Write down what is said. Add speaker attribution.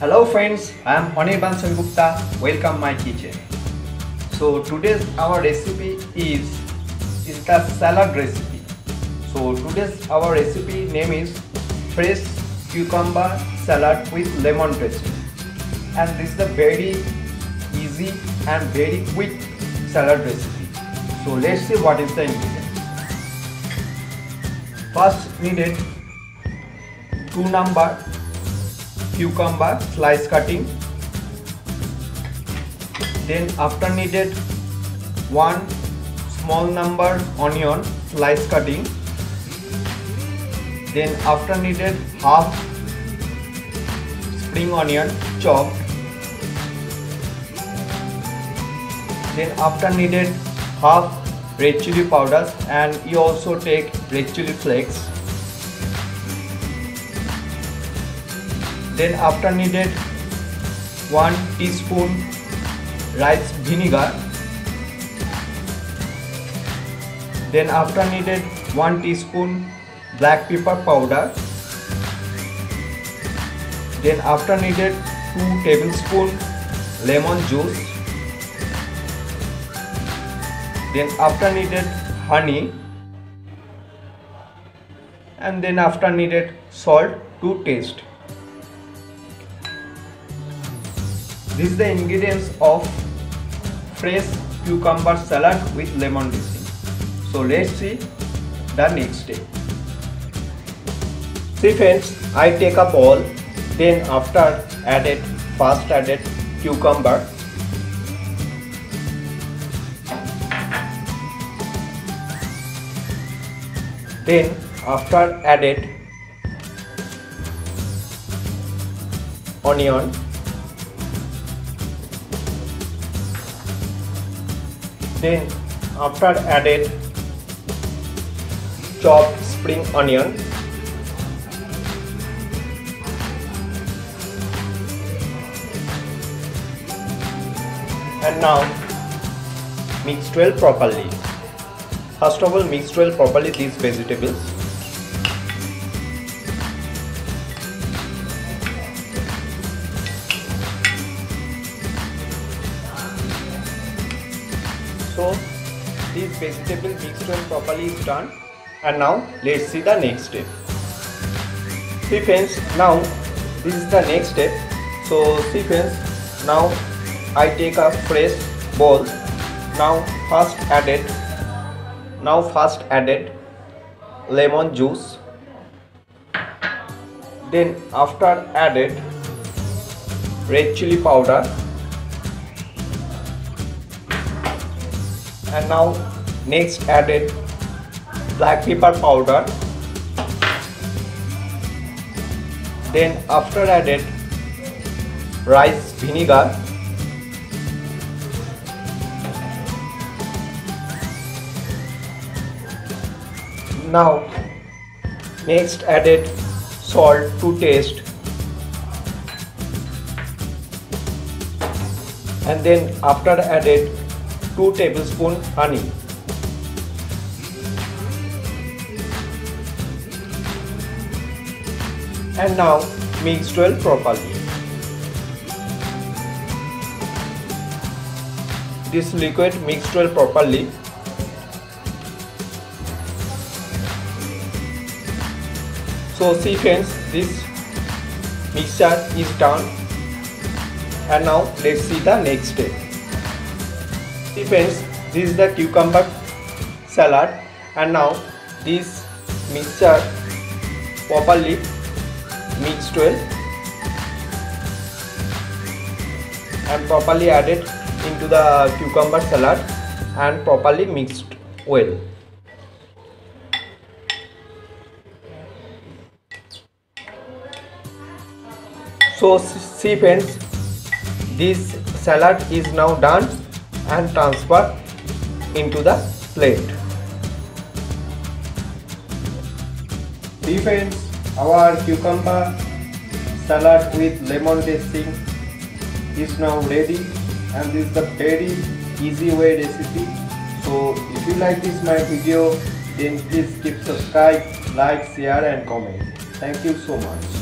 Speaker 1: Hello friends, I am Anirban Gupta. Welcome my kitchen. So today's our recipe is the salad recipe. So today's our recipe name is fresh cucumber salad with lemon dressing. And this is a very easy and very quick salad recipe. So let's see what is the ingredients. First needed 2 number cucumber slice cutting, then after needed 1 small number onion slice cutting, then after needed half spring onion chopped, then after needed half red chili powders, and you also take red chili flakes. Then after needed 1 teaspoon rice vinegar. Then after needed 1 teaspoon black pepper powder. Then after needed 2 tablespoon lemon juice. Then after needed honey, and then after needed salt to taste. This is the ingredients of fresh cucumber salad with lemon dressing. So let's see the next step. See friends, I take a bowl, then after first added cucumber, then after added onion, then after added chopped spring onion, and now mix well properly. First of all, mix well properly these vegetables. So this vegetable mixed well properly is done, and now let's see the next step. See friends, now this is the next step. So see friends, now I take a fresh bowl. Now first added lemon juice, then after added red chili powder, and now next added black pepper powder, then after added rice vinegar, now next added salt to taste, and then after added 2 tablespoons honey, and now mix well properly. This liquid mixed well properly. So see friends, this mixture is done, and now let's see the next step. See friends, this is the cucumber salad, and now this mixture properly mixed well and properly added into the cucumber salad and properly mixed well. So see friends, this salad is now done and transferred into the plate. See friends, our cucumber salad with lemon dressing is now ready, and this is the very easy way recipe. So if you like this my video, then please keep subscribe, like, share and comment. Thank you so much.